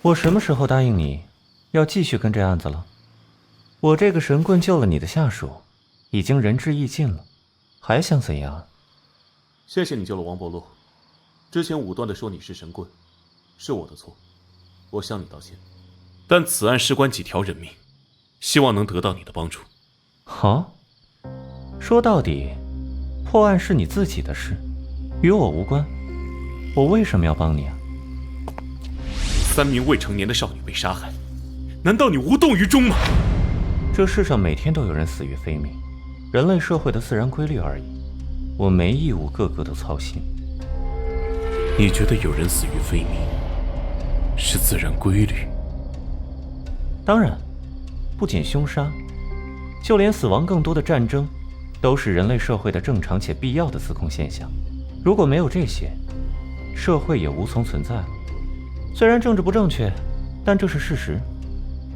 我什么时候答应你要继续跟这案子了？我这个神棍救了你的下属，已经仁至义尽了，还想怎样？谢谢你救了王伯禄，之前武断地说你是神棍，是我的错，我向你道歉。但此案事关几条人命，希望能得到你的帮助。好，说到底，破案是你自己的事，与我无关。我为什么要帮你啊？3名未成年的少女被杀害，难道你无动于衷吗？这世上每天都有人死于非命，人类社会的自然规律而已。我没义务个个都操心。你觉得有人死于非命是自然规律？当然，不仅凶杀，就连死亡更多的战争，都是人类社会的正常且必要的自控现象。如果没有这些，社会也无从存在了。虽然政治不正确，但这是事实。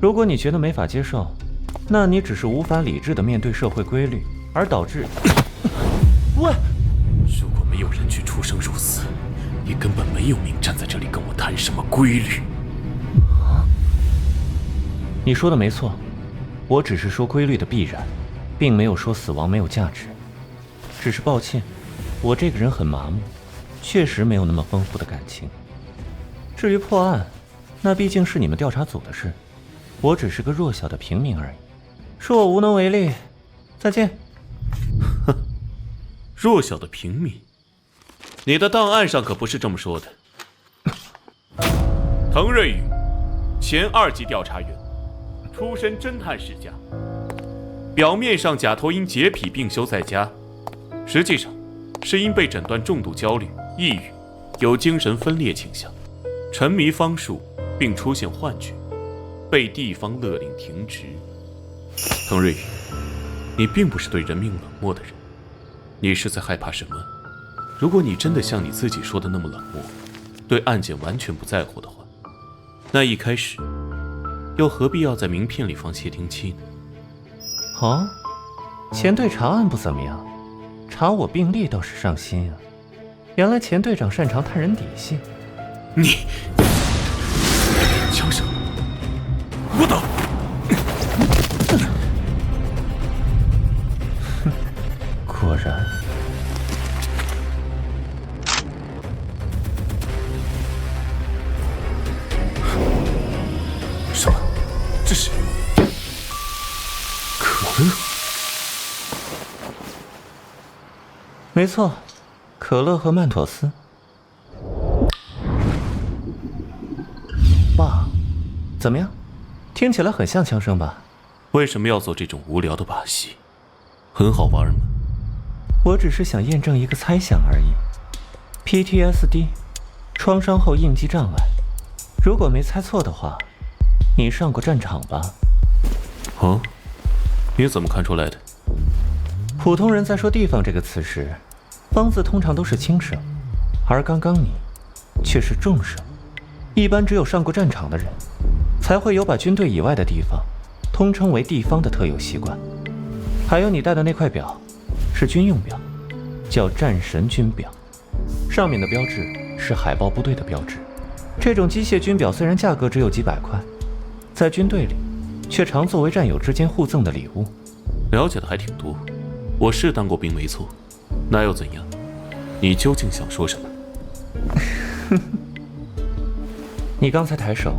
如果你觉得没法接受，那你只是无法理智地面对社会规律，而导致……喂，如果没有人去出生入死，你根本没有命站在这里跟我谈什么规律。你说的没错，我只是说规律的必然，并没有说死亡没有价值。只是抱歉，我这个人很麻木，确实没有那么丰富的感情。至于破案，那毕竟是你们调查组的事，我只是个弱小的平民而已，恕我无能为力。再见。哼，弱小的平民，你的档案上可不是这么说的。滕瑞宇，前2级调查员，出身侦探世家，表面上假托因洁癖病休在家，实际上是因被诊断重度焦虑、抑郁，有精神分裂倾向，沉迷方术并出现幻觉，被地方勒令停职。滕瑞宇，你并不是对人命冷漠的人，你是在害怕什么？如果你真的像你自己说的那么冷漠，对案件完全不在乎的话，那一开始又何必要在名片里放窃听器呢？哦，钱队查案不怎么样，查我病历倒是上心啊。原来钱队长擅长探人底细。你枪声，我等。果然。什么？这是可乐？没错，可乐和曼妥思。爸，怎么样？听起来很像枪声吧？为什么要做这种无聊的把戏？很好玩吗？我只是想验证一个猜想而已。PTSD， 创伤后应激障碍。如果没猜错的话，你上过战场吧？哦，你怎么看出来的？普通人在说地方这个词时，方字通常都是轻声，而刚刚你却是重声。一般只有上过战场的人，才会有把军队以外的地方通称为地方的特有习惯。还有你戴的那块表，是军用表，叫战神军表，上面的标志是海豹部队的标志。这种机械军表虽然价格只有几百块，在军队里却常作为战友之间互赠的礼物。了解的还挺多，我是当过兵没错，那又怎样？你究竟想说什么？你刚才抬手，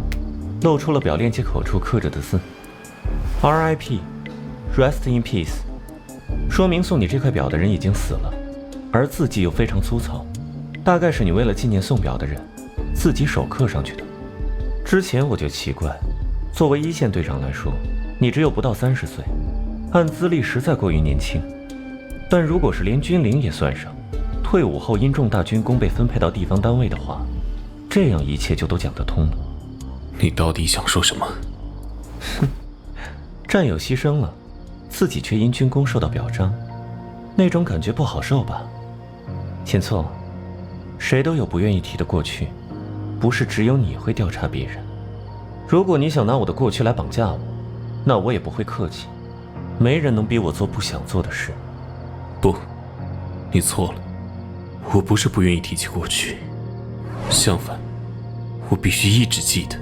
露出了表链接口处刻着的字 ，RIP， Rest in Peace， 说明送你这块表的人已经死了，而字迹又非常粗糙，大概是你为了纪念送表的人，自己手刻上去的。之前我就奇怪，作为一线队长来说，你只有不到30岁，按资历实在过于年轻。但如果是连军龄也算上，退伍后因重大军功被分配到地方单位的话，这样一切就都讲得通了。你到底想说什么？哼，战友牺牲了，自己却因军功受到表彰，那种感觉不好受吧？秦错，谁都有不愿意提的过去，不是只有你会调查别人。如果你想拿我的过去来绑架我，那我也不会客气。没人能逼我做不想做的事。不，你错了，我不是不愿意提起过去，相反，我必须一直记得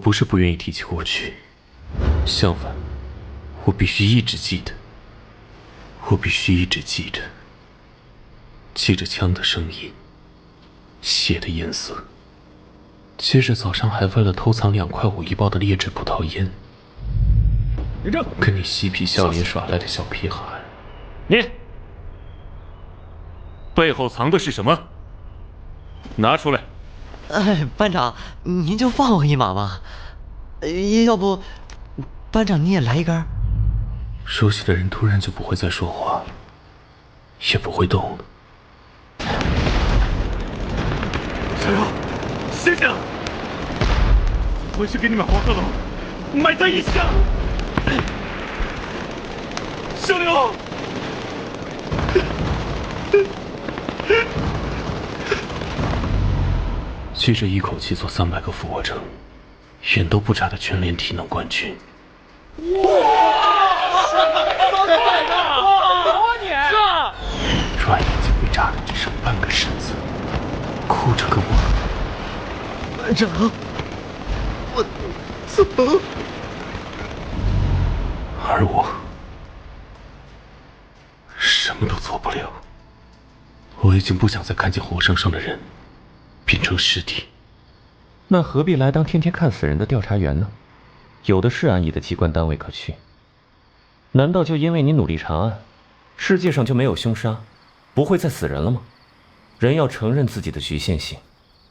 不是不愿意提起过去，相反，我必须一直记得。我必须一直记着，记着枪的声音，血的颜色。接着早上还为了偷藏2块5一包的劣质葡萄烟，跟你嬉皮笑脸耍赖的小屁孩。你背后藏的是什么？拿出来！哎，班长，您就放我一马吧。要不，班长你也来一根？熟悉的人突然就不会再说话，也不会动了。小刘，醒醒！我去给你们黄鹤楼埋他一下。小刘，记着一口气做300个俯卧撑，眼都不眨的全联体能冠军。转眼间被炸得只剩半个身子，哭着跟我：“班长，我怎么？”而我什么都做不了。我已经不想再看见活生生的人变成尸体。那何必来当天天看死人的调查员呢？有的是安逸的机关单位可去。难道就因为你努力查案，世界上就没有凶杀，不会再死人了吗？人要承认自己的局限性，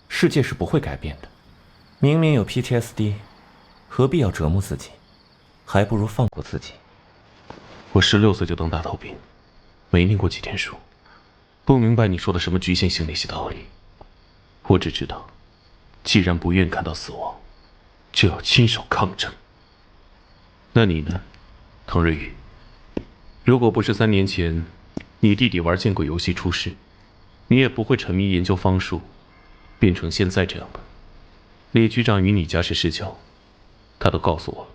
世界是不会改变的。明明有 PTSD， 何必要折磨自己？还不如放过自己。我16岁就当大头兵，没念过几天书，不明白你说的什么局限性那些道理。我只知道，既然不愿看到死亡，就要亲手抗争。那你呢，滕瑞宇？如果不是3年前你弟弟玩见鬼游戏出事，你也不会沉迷研究方术，变成现在这样吧？李局长与你家世世交，他都告诉我了。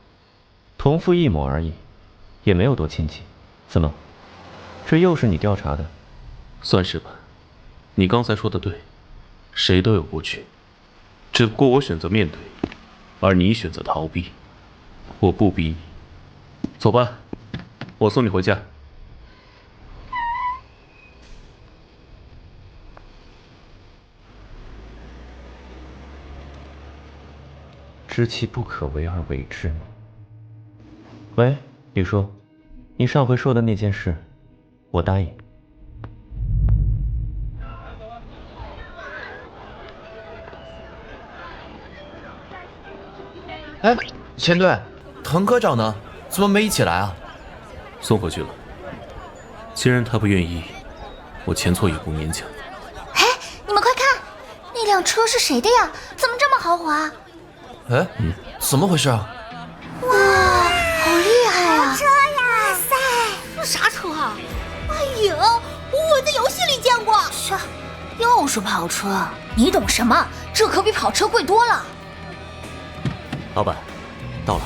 同父异母而已，也没有多亲近。怎么，这又是你调查的？算是吧。你刚才说的对，谁都有过去，只不过我选择面对，而你选择逃避。我不逼你。走吧，我送你回家。知其不可为而为之吗？喂，李叔，你上回说的那件事，我答应。哎，钱队，滕科长呢？怎么没一起来啊？送回去了。既然他不愿意，我前错也不勉强。哎，你们快看，那辆车是谁的呀？怎么这么豪华？哎，怎么回事啊？哇，好厉害啊！车呀！哇塞，这啥车啊？哎呦，我在游戏里见过。是，又是跑车，你懂什么？这可比跑车贵多了。老板，到了。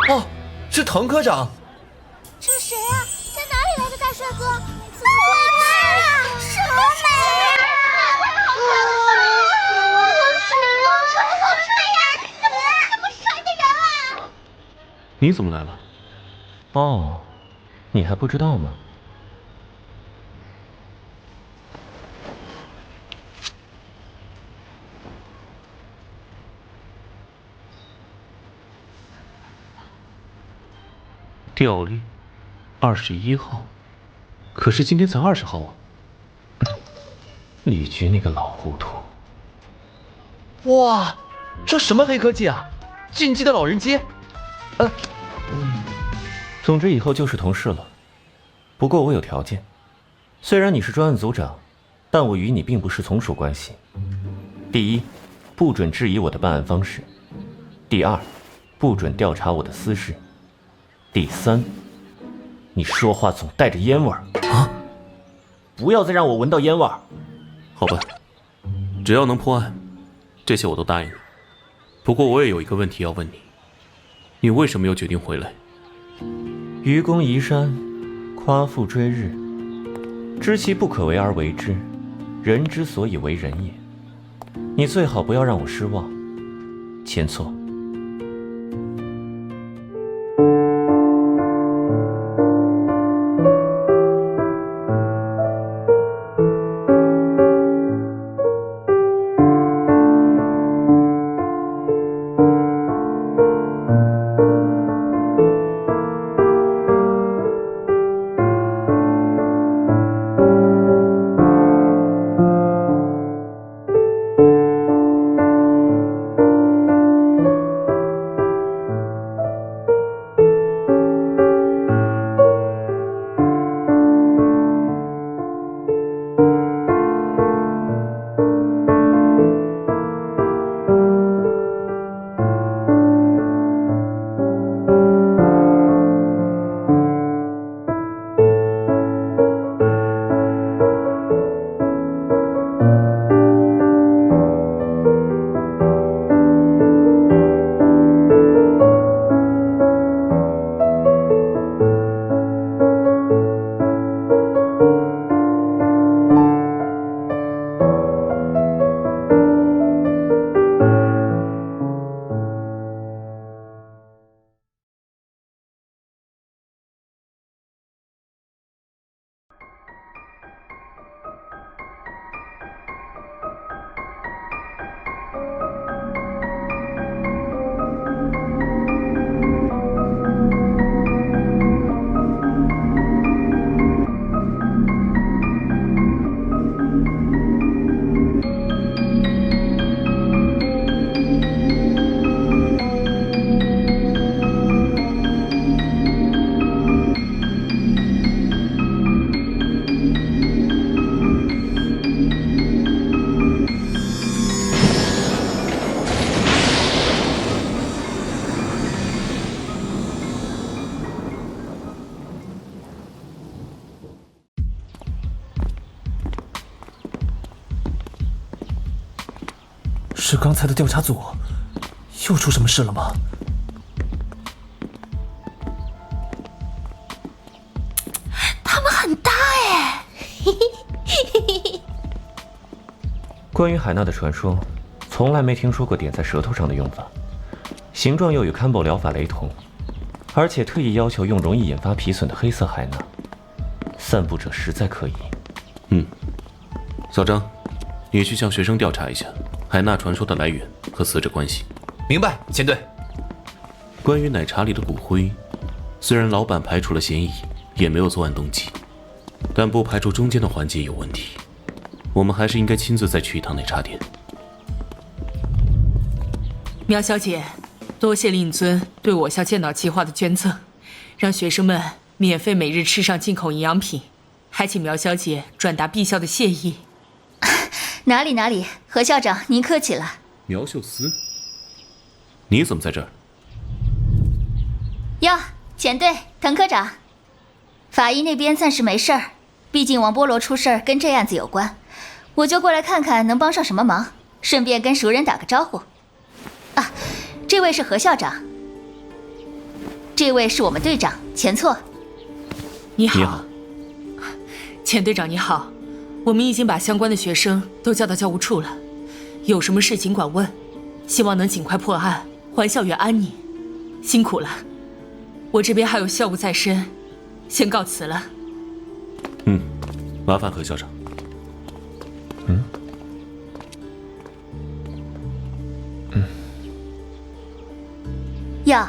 哦，是滕科长。这是谁啊？在哪里来的大帅哥？怎么美啊？什么美啊？好帅呀！怎么这么帅的人啊？你怎么来了？哦，你还不知道吗？调例21号，可是今天才20号啊！李局那个老糊涂。哇，这什么黑科技啊？进击的老人机？总之以后就是同事了。不过我有条件，虽然你是专案组长，但我与你并不是从属关系。第一，不准质疑我的办案方式；第二，不准调查我的私事；第三，你说话总带着烟味儿啊！不要再让我闻到烟味儿。好吧，只要能破案，这些我都答应你。不过我也有一个问题要问你，你为什么又决定回来？愚公移山，夸父追日，知其不可为而为之，人之所以为人也。你最好不要让我失望，千错。是刚才的调查组又出什么事了吗？他们很大哎！关于海娜的传说，从来没听说过点在舌头上的用法，形状又与康宝疗法雷同，而且特意要求用容易引发皮损的黑色海娜，散布者实在可疑。小张，你去向学生调查一下海娜传说的来源和死者关系。明白，前队。关于奶茶里的骨灰，虽然老板排除了嫌疑，也没有作案动机，但不排除中间的环节有问题。我们还是应该亲自再去一趟奶茶店。苗小姐，多谢令尊对我校建脑计划的捐赠，让学生们免费每日吃上进口营养品，还请苗小姐转达毕校的谢意。哪里，何校长您客气了。苗秀思，你怎么在这儿？哟，前队，滕科长，法医那边暂时没事儿，毕竟王波罗出事儿跟这案子有关，我就过来看看能帮上什么忙，顺便跟熟人打个招呼。啊，这位是何校长，这位是我们队长钱错。你好。你好。钱队长你好，我们已经把相关的学生都叫到教务处了，有什么事尽管问，希望能尽快破案，还校园安宁。辛苦了，我这边还有校务在身，先告辞了。麻烦何校长。哟，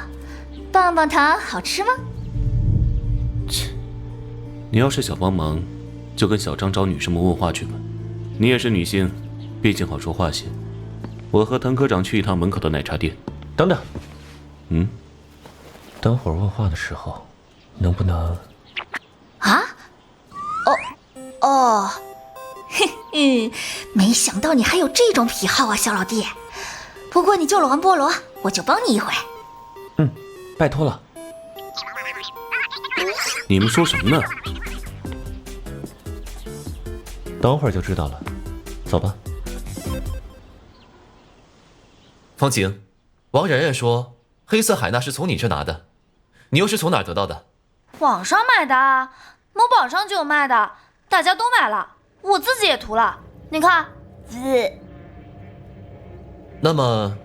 棒棒糖好吃吗？你要是想帮忙，就跟小张找女生们问话去吧。你也是女性，毕竟好说话些。我和滕科长去一趟门口的奶茶店。等等，等会儿问话的时候，能不能？啊？哦，没想到你还有这种癖好啊，小老弟。不过你救了王波罗，我就帮你一回。拜托了。你们说什么呢？等会儿就知道了，走吧。方晴，王然然说黑色海娜是从你这拿的，你又是从哪儿得到的？网上买的啊，某宝上就有卖的，大家都买了，我自己也涂了。你看，那么，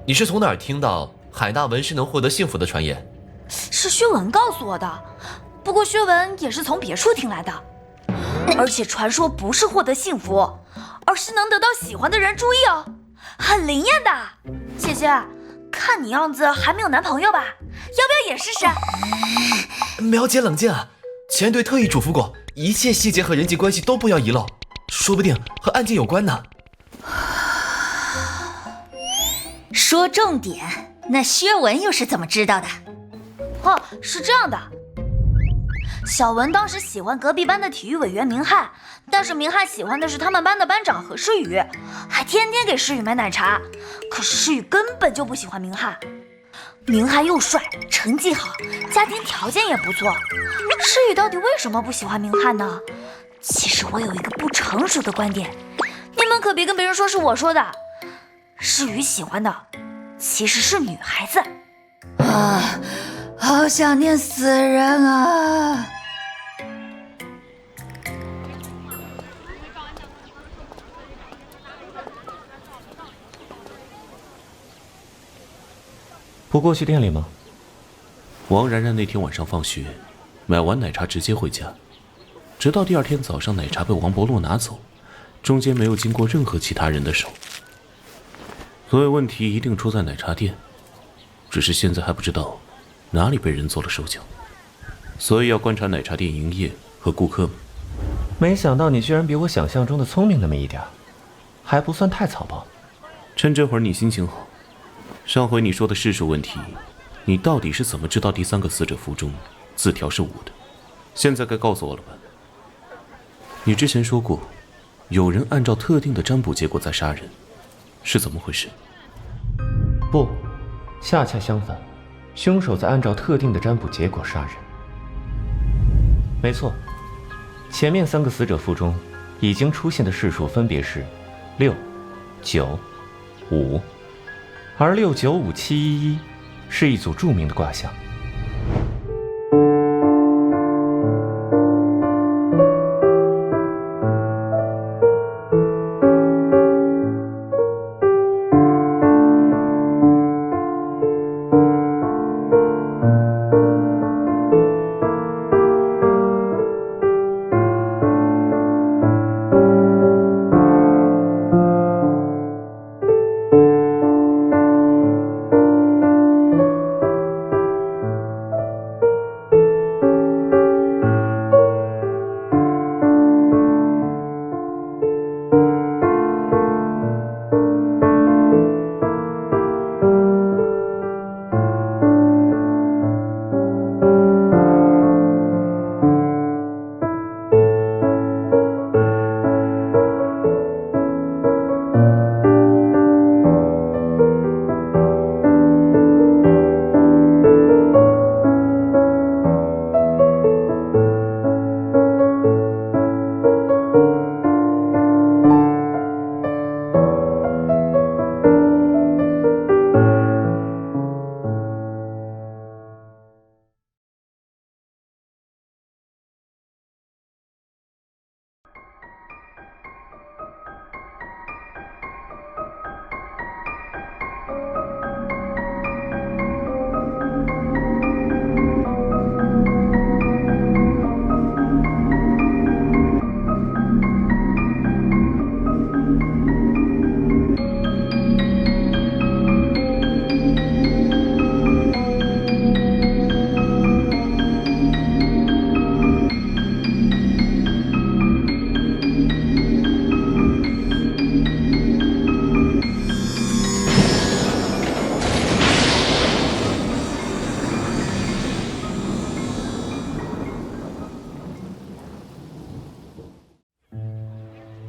你是从哪儿听到海纳纹是能获得幸福的传言？是薛文告诉我的，不过薛文也是从别处听来的。而且传说不是获得幸福，而是能得到喜欢的人注意哦，很灵验的。姐姐，看你样子还没有男朋友吧？要不要也试试？苗姐冷静啊，前队特意嘱咐过，一切细节和人际关系都不要遗漏，说不定和案件有关呢。说重点，那薛文又是怎么知道的？哦，是这样的。小文当时喜欢隔壁班的体育委员明翰，但是明翰喜欢的是他们班的班长何诗雨，还天天给诗雨买奶茶。可是诗雨根本就不喜欢明翰。明翰又帅，成绩好，家庭条件也不错。诗雨到底为什么不喜欢明翰呢？其实我有一个不成熟的观点，你们可别跟别人说是我说的。诗雨喜欢的其实是女孩子。啊，好想念死人啊！不过去店里吗？王然然那天晚上放学，买完奶茶直接回家，直到第二天早上奶茶被王伯洛拿走，中间没有经过任何其他人的手。所以问题一定出在奶茶店，只是现在还不知道哪里被人做了手脚，所以要观察奶茶店营业和顾客们。没想到你居然比我想象中的聪明那么一点，还不算太草包。趁这会儿你心情好，上回你说的世数问题，你到底是怎么知道第三个死者符中字条是5的？现在该告诉我了吧？你之前说过，有人按照特定的占卜结果在杀人，是怎么回事？不，恰恰相反，凶手在按照特定的占卜结果杀人。没错，前面3个死者符中已经出现的世数分别是6、9、5，而6、9、5、7、1、1是一组著名的卦象。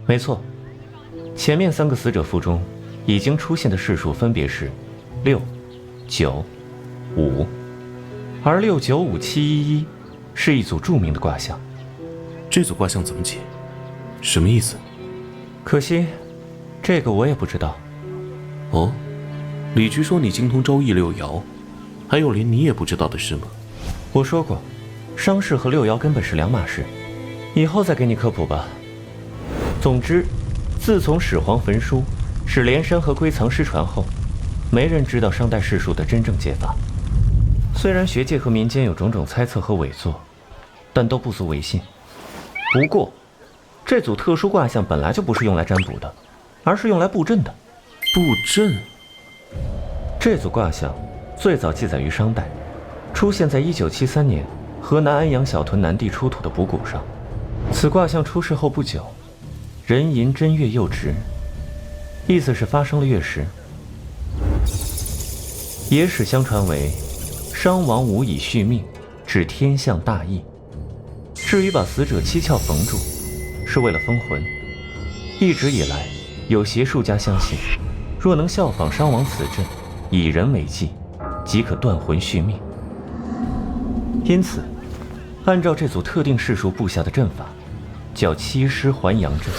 没错，前面3个死者符中已经出现的世数分别是6、9、5，而6、9、5、7、1、1是一组著名的卦象。这组卦象怎么解？什么意思？可惜，这个我也不知道。哦，李局说你精通周易6爻，还有连你也不知道的事吗？我说过，伤势和6爻根本是两码事。以后再给你科普吧。总之，自从始皇焚书，使连山和归藏失传后，没人知道商代世术的真正解法。虽然学界和民间有种种猜测和伪作，但都不足为信。不过，这组特殊卦象本来就不是用来占卜的，而是用来布阵的。布阵？这组卦象最早记载于商代，出现在1973年河南安阳小屯南地出土的卜谷上。此卦象出世后不久，壬寅真月又值，意思是发生了月食。野史相传为商王无以续命，指天象大义。至于把死者七窍缝住，是为了封魂。一直以来，有邪术家相信，若能效仿商王此阵，以人为祭，即可断魂续命。因此，按照这组特定世术布下的阵法，叫七尸还阳阵。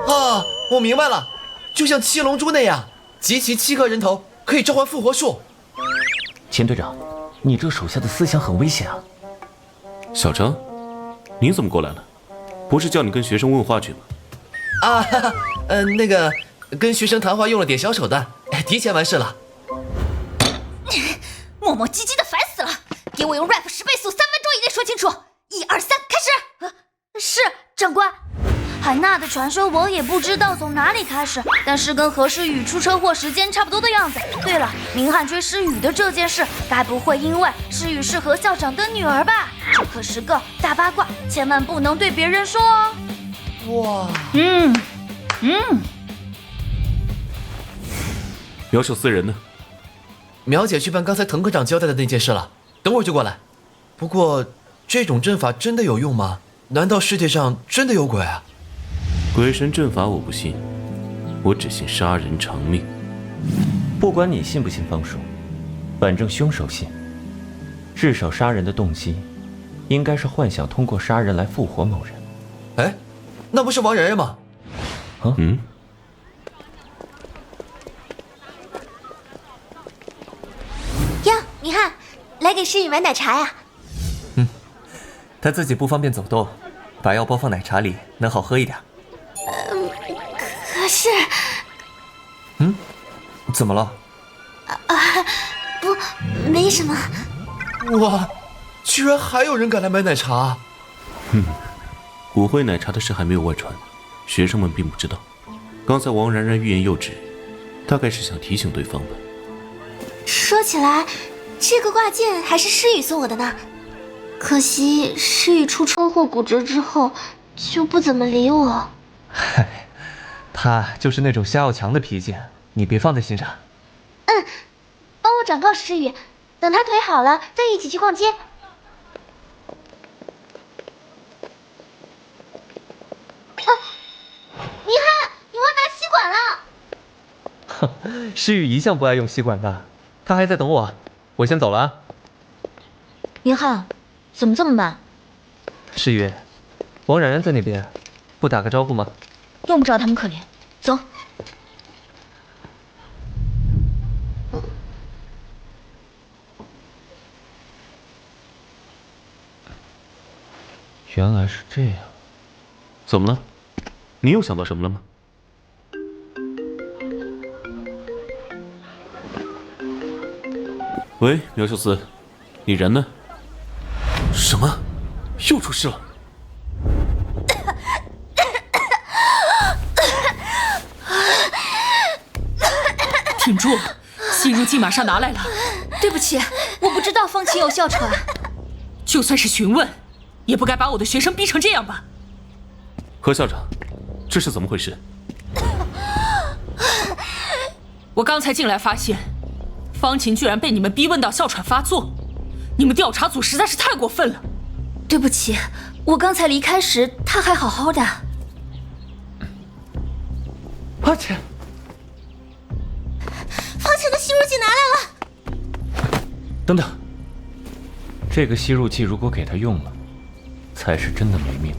啊，我明白了，就像七龙珠那样，集齐7颗人头可以召唤复活术。钱队长，你这手下的思想很危险啊！小张，你怎么过来了？不是叫你跟学生问话去吗？啊，那个跟学生谈话用了点小手段，提前完事了。磨磨唧唧的，烦死了！给我用 rap 10倍速，3分钟以内说清楚。1、2、3，开始。是，长官。海娜的传说我也不知道从哪里开始，但是跟何诗雨出车祸时间差不多的样子。对了，明翰追诗雨的这件事，该不会因为诗雨是何校长的女儿吧？这可是个大八卦，千万不能对别人说哦。哇，苗秀斯人呢？苗姐去办刚才滕科长交代的那件事了，等会儿就过来。不过，这种阵法真的有用吗？难道世界上真的有鬼啊？鬼神阵法我不信，我只信杀人偿命。不管你信不信方术，反正凶手信。至少杀人的动机，应该是幻想通过杀人来复活某人。哎，那不是王然然吗？哟，明翰，来给诗雨买奶茶呀。他自己不方便走动，把药包放奶茶里，能好喝一点。可是，怎么了？不，没什么。哇，居然还有人敢来买奶茶！骨灰奶茶的事还没有外传，学生们并不知道。刚才王然然欲言又止，大概是想提醒对方吧。说起来，这个挂件还是诗雨送我的呢。可惜诗雨出车祸骨折之后，就不怎么理我。嗨，他就是那种瞎要强的脾气，你别放在心上。帮我转告诗雨，等他腿好了再一起去逛街。明翰，你忘拿吸管了。哼，诗雨一向不爱用吸管的，他还在等我，我先走了啊。明翰，怎么这么慢？诗雨，王冉冉在那边，不打个招呼吗？用不着他们可怜，走。原来是这样。怎么了？你又想到什么了吗？喂，苗秀斯，你人呢？什么？又出事了？挺住，吸入剂马上拿来了。对不起，我不知道方琴有哮喘。就算是询问，也不该把我的学生逼成这样吧？何校长，这是怎么回事？我刚才进来发现，方琴居然被你们逼问到哮喘发作，你们调查组实在是太过分了。对不起，我刚才离开时他还好好的。阿姐，方琴的吸入剂拿来了。等等，这个吸入剂如果给他用了，才是真的没命。